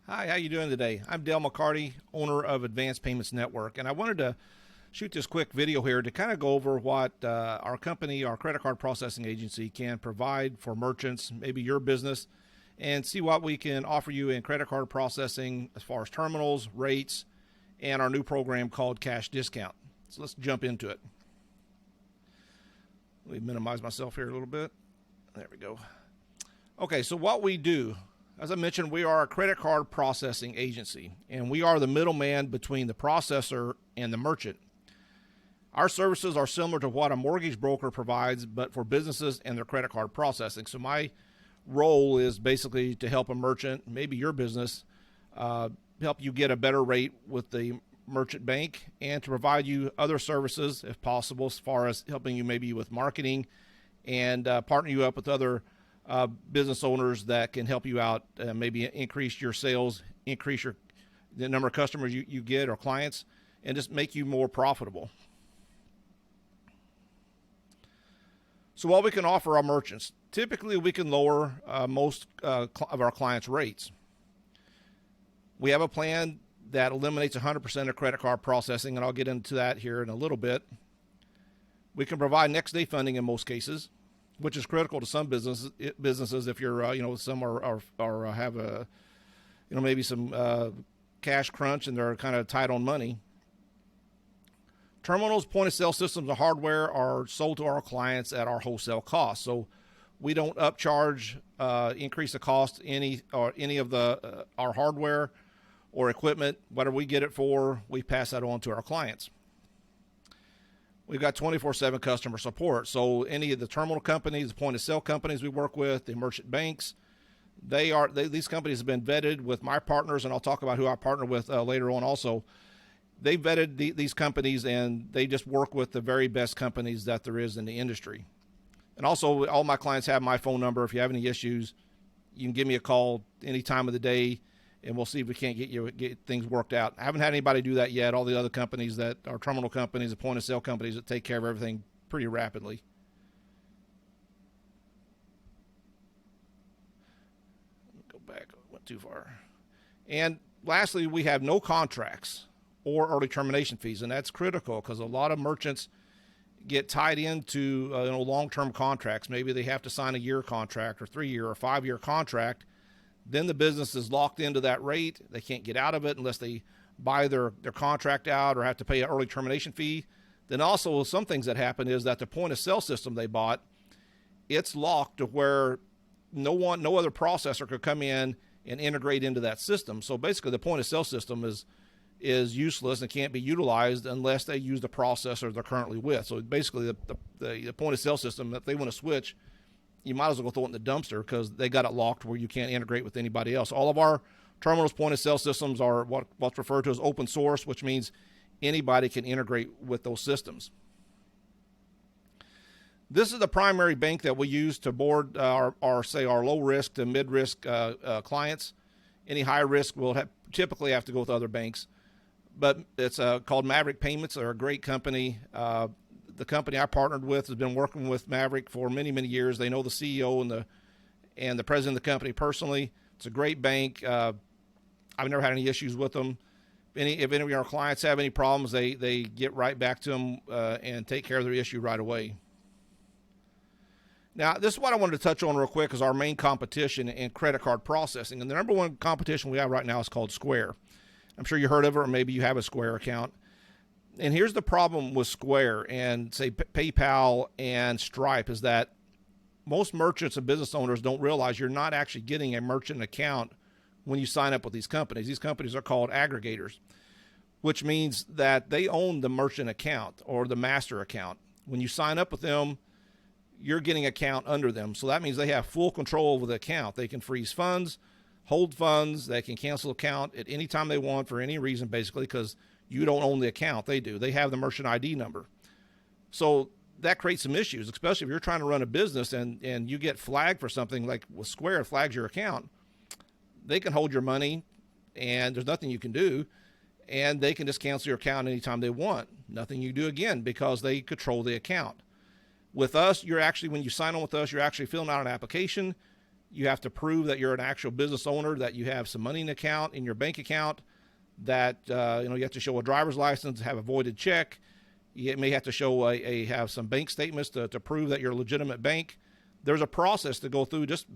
Hi, how you doing today? I'm Dale McCarty, owner of Advanced Payments Network, and I wanted to shoot this quick video here to kind of go over what our company, our credit card processing agency, can provide for merchants, maybe your business, and see what we can offer you in credit card processing as far as terminals, rates, and our new program called Cash Discount. So let's jump into it. Let me minimize myself here a little bit. There we go. Okay, so what we do, as I mentioned, we are a credit card processing agency, and we are the middleman between the processor and the merchant. Our services are similar to what a mortgage broker provides, but for businesses and their credit card processing. So my role is basically to help a merchant, maybe your business, help you get a better rate with the merchant bank, and to provide you other services, if possible, as far as helping you maybe with marketing and partner you up with other business owners that can help you out, maybe increase your sales, increase the number of customers you get or clients, and just make you more profitable. So what we can offer our merchants, typically we can lower most of our clients' rates. We have a plan that eliminates 100% of credit card processing, and I'll get into that here in a little bit. We can provide next day funding in most cases, which is critical to some businesses if you're, some are have a, maybe some cash crunch and they're kind of tight on money. Terminals, point of sale systems, and hardware are sold to our clients at our wholesale cost. So we don't upcharge, increase the cost any of the our hardware or equipment. Whatever we get it for, we pass that on to our clients. We've got 24/7 customer support. So any of the terminal companies, the point of sale companies we work with, the merchant banks, these companies have been vetted with my partners, and I'll talk about who I partner with later on also. They vetted these companies, and they just work with the very best companies that there is in the industry. And also, all my clients have my phone number. If you have any issues, you can give me a call any time of the day, and we'll see if we can't get things worked out. I haven't had anybody do that yet. All the other companies that are terminal companies, the point of sale companies that take care of everything pretty rapidly. Go back, went too far. And lastly, we have no contracts or early termination fees, and that's critical because a lot of merchants get tied into long-term contracts. Maybe they have to sign a year contract or 3-year or 5-year contract. Then the business is locked into that rate. They can't get out of it unless they buy their contract out or have to pay an early termination fee. Then also some things that happen is that the point of sale system they bought, it's locked to where no other processor could come in and integrate into that system. So basically the point of sale system is useless and can't be utilized unless they use the processor they're currently with. So basically the point of sale system, if they want to switch, you might as well go throw it in the dumpster because they got it locked where you can't integrate with anybody else. All of our terminals point of sale systems are what's referred to as open source, which means anybody can integrate with those systems. This is the primary bank that we use to board our low risk to mid risk clients. Any high risk will typically have to go with other banks. But it's called Maverick Payments. They're a great company. The company I partnered with has been working with Maverick for many, many years. They know the CEO and the president of the company personally. It's a great bank. I've never had any issues with them. If any of our clients have any problems, they get right back to them and take care of their issue right away. Now, this is what I wanted to touch on real quick is our main competition in credit card processing. And the number one competition we have right now is called Square. I'm sure you heard of it, or maybe you have a Square account. And here's the problem with Square and, say, PayPal and Stripe is that most merchants and business owners don't realize you're not actually getting a merchant account when you sign up with these companies. These companies are called aggregators, which means that they own the merchant account or the master account. When you sign up with them, you're getting an account under them. So that means they have full control over the account. They can freeze funds, hold funds, they can cancel account at any time they want for any reason, basically, because you don't own the account. They do. They have the merchant ID number. So that creates some issues, especially if you're trying to run a business and you get flagged for something like with Square, it flags your account. They can hold your money and there's nothing you can do. And they can just cancel your account anytime they want. Nothing you do again because they control the account. With us, you're actually, when you sign on with us, you're actually filling out an application. You have to prove that you're an actual business owner, that you have some money in your bank account, that you have to show a driver's license, have a voided check. You may have to show have some bank statements to prove that you're a legitimate bank. There's a process to go through, just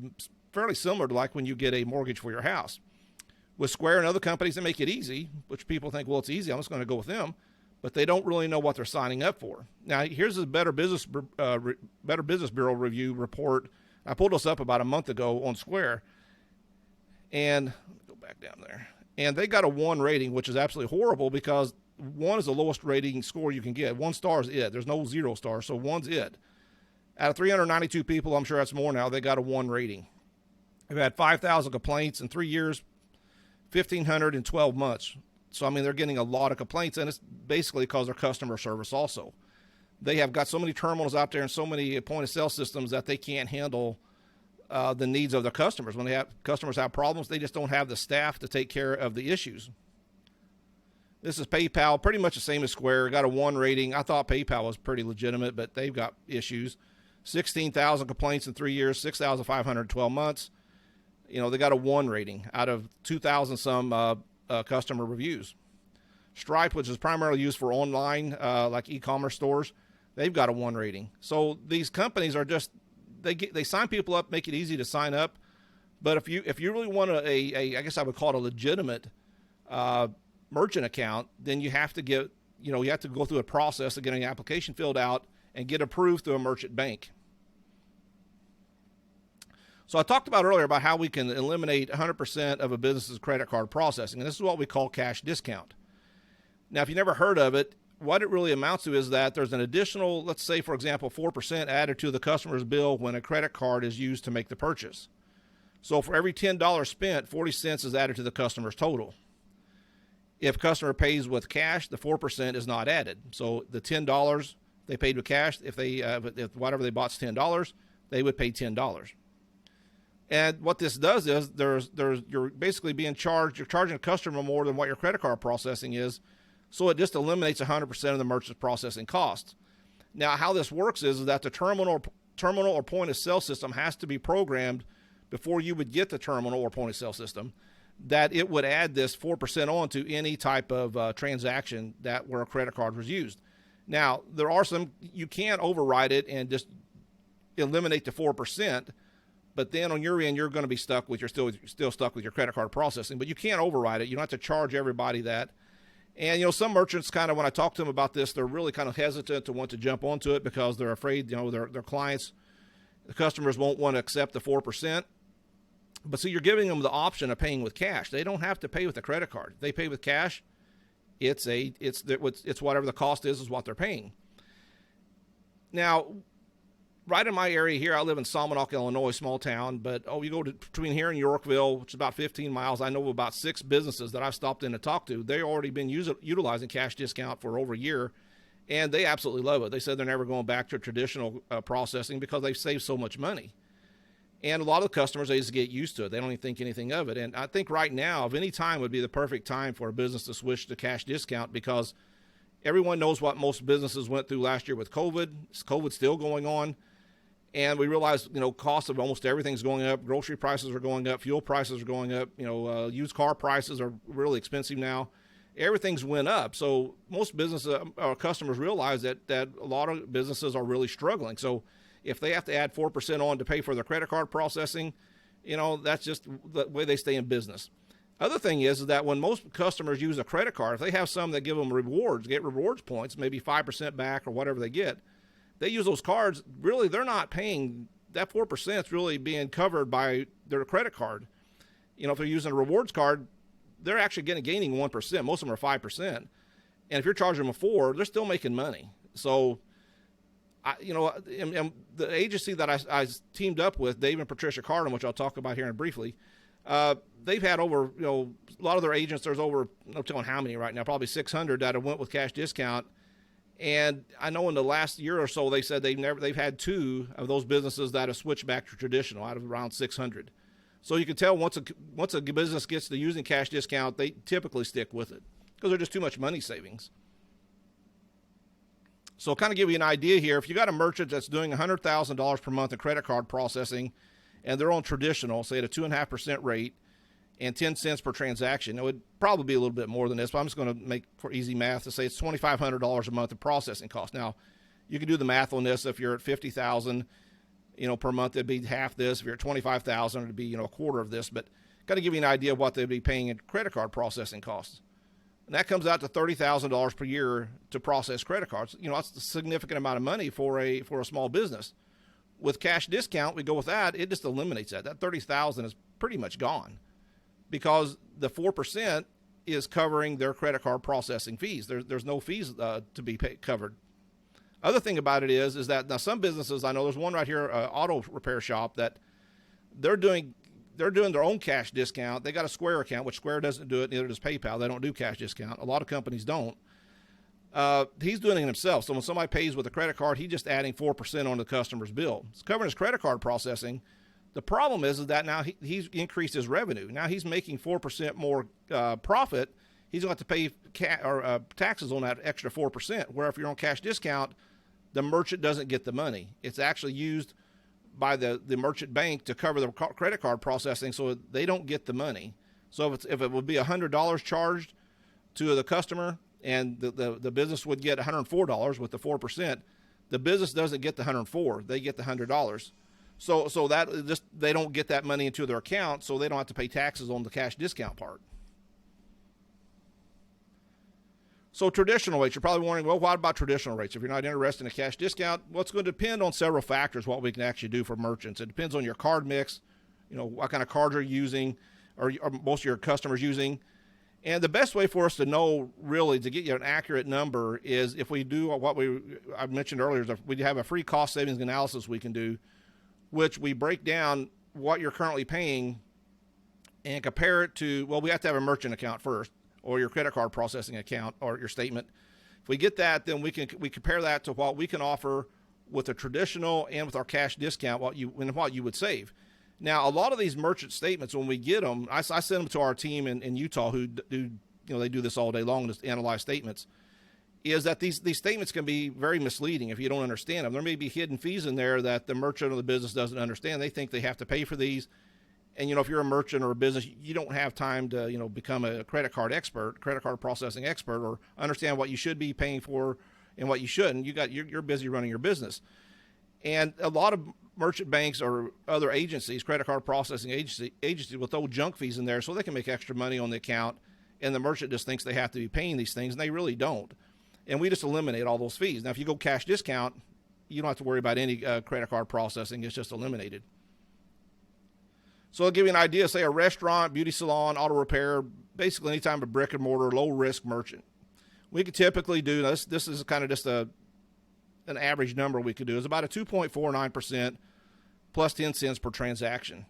fairly similar to like when you get a mortgage for your house. With Square and other companies that make it easy, which people think, well, it's easy, I'm just going to go with them, but they don't really know what they're signing up for. Now, here's a Better Business Bureau review report. I pulled this up about a month ago on Square, and go back down there. And they got a 1 rating, which is absolutely horrible because 1 is the lowest rating score you can get. 1 star is it. There's no 0 stars, so 1's it. Out of 392 people, I'm sure that's more now, they got a 1 rating. They've had 5,000 complaints in 3 years, 1,500 in 12 months. So, I mean, they're getting a lot of complaints, and it's basically because of their customer service also. They have got so many terminals out there and so many point-of-sale systems that they can't handle the needs of their customers. When customers have problems, they just don't have the staff to take care of the issues. This is PayPal, pretty much the same as Square. Got a 1 rating. I thought PayPal was pretty legitimate, but they've got issues. 16,000 complaints in 3 years, 6,500 in 12 months. They got a 1 rating out of 2,000 some customer reviews. Stripe, which is primarily used for online, like e-commerce stores, they've got a 1 rating. So these companies are just, they sign people up, make it easy to sign up. But if you really want I guess I would call it a legitimate merchant account, then you have to you have to go through a process of getting an application filled out and get approved through a merchant bank. So I talked about earlier about how we can eliminate 100% of a business's credit card processing, and this is what we call cash discount. Now, if you never heard of it, what it really amounts to is that there's an additional, let's say, for example, 4% added to the customer's bill when a credit card is used to make the purchase. So for every $10 spent, 40 cents is added to the customer's total. If customer pays with cash, the 4% is not added. So the $10 they paid with cash, if whatever they bought's $10, they would pay $10. And what this does is you're basically being charged, you're charging a customer more than what your credit card processing is. So it just eliminates 100% of the merchant's processing costs. Now, how this works is that the terminal or point of sale system has to be programmed before you would get the terminal or point of sale system, that it would add this 4% on to any type of transaction where a credit card was used. Now, there are some, you can't override it and just eliminate the 4%. But then on your end, you're going to be stuck with, you're still stuck with your credit card processing, but you can't override it. You don't have to charge everybody that. And, some merchants kind of, when I talk to them about this, they're really kind of hesitant to want to jump onto it because they're afraid, their clients, the customers won't want to accept the 4%. But see, you're giving them the option of paying with cash. They don't have to pay with a credit card. If they pay with cash, it's whatever the cost is what they're paying. Now, right in my area here, I live in Salmonock, Illinois, small town, but you go between here and Yorkville, which is about 15 miles, I know about 6 businesses that I've stopped in to talk to. They've already been utilizing cash discount for over a year, and they absolutely love it. They said they're never going back to traditional processing because they've saved so much money. And a lot of the customers, they just get used to it. They don't even think anything of it. And I think right now, if any time would be the perfect time for a business to switch to cash discount, because everyone knows what most businesses went through last year with COVID. COVID's still going on. And we realize, costs of almost everything's going up. Grocery prices are going up. Fuel prices are going up. Used car prices are really expensive now. Everything's went up. So most customers realize that a lot of businesses are really struggling. So if they have to add 4% on to pay for their credit card processing, that's just the way they stay in business. Other thing is that when most customers use a credit card, if they have some that give them get rewards points, maybe 5% back or whatever they get, they use those cards, really, they're not paying, that 4% is really being covered by their credit card. If they're using a rewards card, they're actually gaining 1%. Most of them are 5%. And if you're charging them a 4%, they're still making money. So, and the agency that I teamed up with, Dave and Patricia Cardin, which I'll talk about here briefly, they've had over, a lot of their agents, there's over, I'm not telling how many right now, probably 600 that have went with cash discount. And I know in the last year or so, they said they've had 2 of those businesses that have switched back to traditional out of around 600. So you can tell once a business gets to using cash discount, they typically stick with it because they're just too much money savings. So kind of give you an idea here. If you got a merchant that's doing $100,000 per month in credit card processing and they're on traditional, say at a 2.5% rate and 10 cents per transaction, it would probably be a little bit more than this, but I'm just going to make for easy math to say it's $2,500 a month of processing cost. Now, you can do the math on this. If you're at 50,000, per month, it'd be half this. If you're at 25,000, it'd be, a quarter of this, but got to give you an idea of what they'd be paying in credit card processing costs. And that comes out to $30,000 per year to process credit cards. That's a significant amount of money for a small business. With cash discount, we go with that. It just eliminates that. That $30,000 is pretty much gone because the 4% is covering their credit card processing fees. There's no fees to be covered. Other thing about it is that now some businesses, I know there's one right here, auto repair shop, that they're doing their own cash discount. They got a Square account, which Square doesn't do it, neither does PayPal. They don't do cash discount. A lot of companies don't. He's doing it himself. So when somebody pays with a credit card, he's just adding 4% on the customer's bill. It's covering his credit card processing. The problem is that now he's increased his revenue. Now he's making 4% more profit. He's going to have to pay taxes on that extra 4%, where if you're on cash discount, the merchant doesn't get the money. It's actually used by the merchant bank to cover the credit card processing, so they don't get the money. So if it would be $100 charged to the customer and the business would get $104 with the 4%, the business doesn't get the $104, they get the $100. So that just, they don't get that money into their account, so they don't have to pay taxes on the cash discount part. So traditional rates, you're probably wondering, well, what about traditional rates? If you're not interested in a cash discount, well, it's going to depend on several factors what we can actually do for merchants. It depends on your card mix, what kind of cards you're using, or most of your customers using. And the best way for us to know, really, to get you an accurate number is if we do what I mentioned earlier, is we have a free cost savings analysis we can do, which we break down what you're currently paying and compare it to, well, we have to have a merchant account first, or your credit card processing account, or your statement. If we get that, then we compare that to what we can offer with a traditional and with our cash discount, what you would save. Now, a lot of these merchant statements, when we get them, I send them to our team in Utah who do, they do this all day long, just analyze statements, is that these statements can be very misleading if you don't understand them. There may be hidden fees in there that the merchant or the business doesn't understand. They think they have to pay for these. And, if you're a merchant or a business, you don't have time to, become a credit card processing expert, or understand what you should be paying for and what you shouldn't. You're busy running your business. And a lot of merchant banks or other agencies, credit card processing agencies will throw junk fees in there so they can make extra money on the account. And the merchant just thinks they have to be paying these things, and they really don't. And we just eliminate all those fees. Now, if you go cash discount, you don't have to worry about any credit card processing. It's just eliminated. So I'll give you an idea, say a restaurant, beauty salon, auto repair, basically any type of brick and mortar, low risk merchant. We could typically do, this is kind of just an average number we could do, is about a 2.49% plus 10 cents per transaction.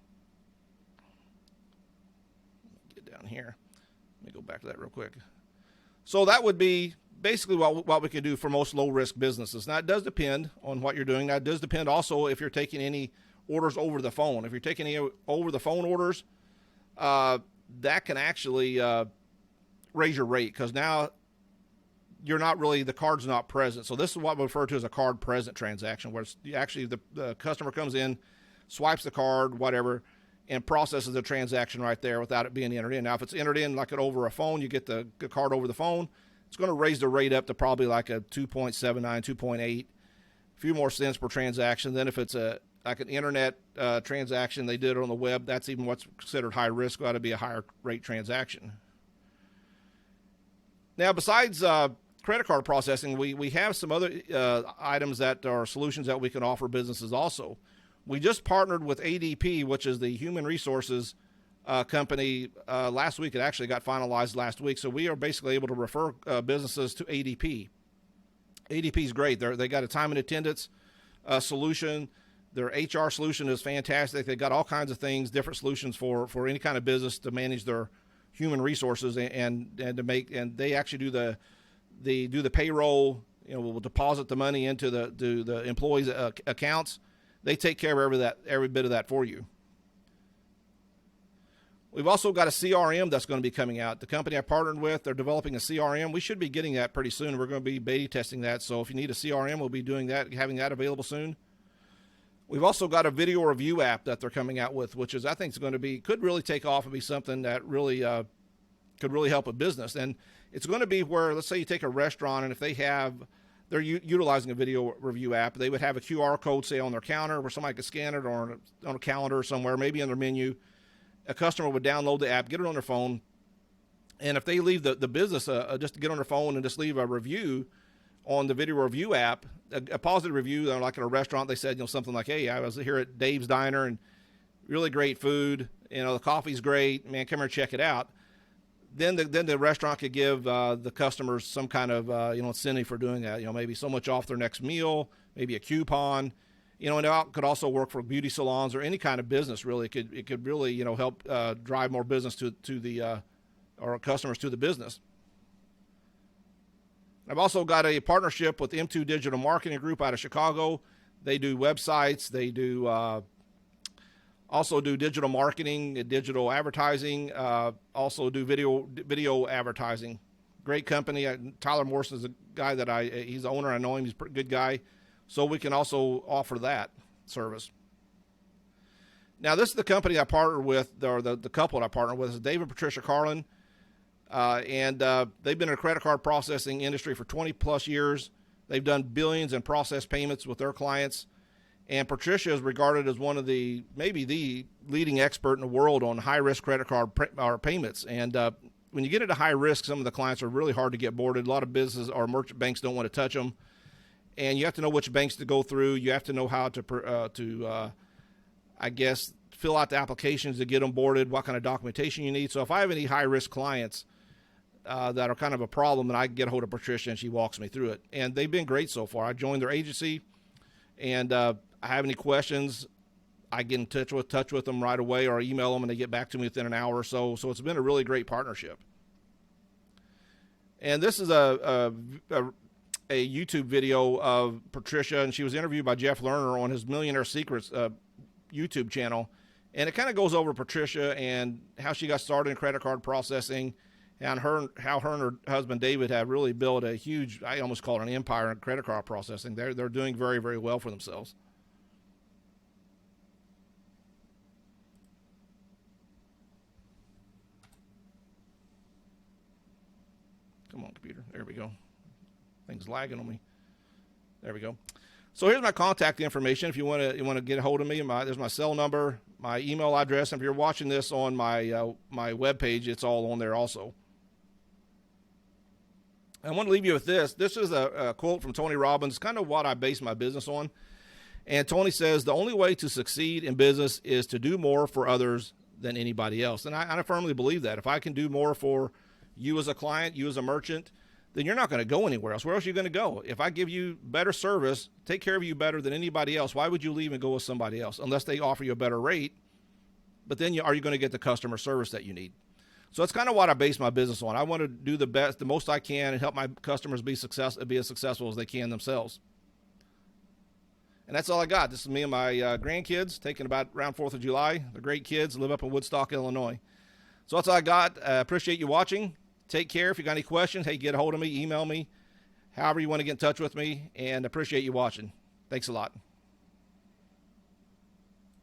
Get down here. Let me go back to that real quick. So that would be basically what we could do for most low risk businesses. Now it does depend on what you're doing. Now it does depend also if you're taking any orders over the phone. If you're taking any over the phone orders, that can actually raise your rate, because now you're not really, the card's not present. So this is what we refer to as a card present transaction, where it's actually the customer comes in, swipes the card, whatever, and processes the transaction right there without it being entered in. Now, if it's entered in like it over a phone, you get the card over the phone, it's going to raise the rate up to probably like a 2.79, 2.8, a few more cents per transaction. Then if it's like an internet transaction, they did it on the web, that's even what's considered high risk, got to be a higher rate transaction. Now, besides credit card processing, we have some other items that are solutions that we can offer businesses also. We just partnered with ADP, which is the human resources company, last week. It actually got finalized last week. So we are basically able to refer businesses to ADP. ADP is great. They got a time and attendance solution. Their HR solution is fantastic. They've got all kinds of things, different solutions for any kind of business to manage their human resources and to make, and they actually do the payroll. We'll deposit the money into the employees' accounts. They take care of every bit of that for you. We've also got a CRM that's going to be coming out. The company I partnered with, they're developing a CRM. We should be getting that pretty soon. We're going to be beta testing that. So if you need a CRM, we'll be doing that, having that available soon. We've also got a video review app that they're coming out with, which is, I think, is going to be, could really take off and be something that really could really help a business. And it's going to be where, let's say you take a restaurant, and if they're utilizing a video review app, they would have a QR code, say, on their counter where somebody could scan it, or on a calendar somewhere, maybe on their menu. A customer would download the app, get it on their phone, and if they leave the business just to get on their phone and just leave a review on the video review app, a positive review, like at a restaurant, they said, something like, hey, I was here at Dave's Diner and really great food, the coffee's great, man, come here and check it out. Then the restaurant could give the customers some kind of incentive for doing that. Maybe so much off their next meal, maybe a coupon. And it could also work for beauty salons or any kind of business. Really, it could really help drive more business to the or customers to the business. I've also got a partnership with M2 Digital Marketing Group out of Chicago. They do websites. They do also do digital marketing, digital advertising, also do video advertising. Great company. Tyler Morrison is a guy he's the owner. I know him. He's a pretty good guy. So we can also offer that service. Now, this is the company I partner with, or the couple that I partner with, is Dave and Patricia Carlin. And they've been in the credit card processing industry for 20 plus years. They've done billions in processed payments with their clients. And Patricia is regarded as maybe the leading expert in the world on high-risk credit card payments. And when you get into high risk, some of the clients are really hard to get boarded. A lot of business or merchant banks don't want to touch them. And you have to know which banks to go through. You have to know how to fill out the applications to get them boarded, what kind of documentation you need. So if I have any high-risk clients that are kind of a problem, then I get a hold of Patricia, and she walks me through it. And they've been great so far. I joined their agency, and I have any questions, I get in touch with them right away, or I email them, and they get back to me within an hour or so. So it's been a really great partnership. And this is a YouTube video of Patricia, and she was interviewed by Jeff Lerner on his Millionaire Secrets YouTube channel. And it kind of goes over Patricia and how she got started in credit card processing, and how her and her husband David have really built a huge, I almost call it an empire in credit card processing. They're doing very, very well for themselves. Come on, computer. There we go. Thing's lagging on me. There we go. So here's my contact information. If you want to get a hold of me, there's my cell number, my email address. And if you're watching this on my my webpage, it's all on there also. I want to leave you with this. This is a quote from Tony Robbins, kind of what I base my business on. And Tony says, the only way to succeed in business is to do more for others than anybody else. And I firmly believe that. If I can do more for you as a client, you as a merchant, then you're not going to go anywhere else. Where else are you going to go? If I give you better service, take care of you better than anybody else, why would you leave and go with somebody else? Unless they offer you a better rate. But then are you going to get the customer service that you need? So it's kind of what I base my business on. I want to do the most I can, and help my customers be as successful as they can themselves. And that's all I got. This is me and my grandkids taking about around 4th of July. They're great kids, live up in Woodstock, Illinois. So that's all I got. Appreciate you watching. Take care. If you got any questions, hey, get a hold of me, email me, however you want to get in touch with me, and appreciate you watching. Thanks a lot.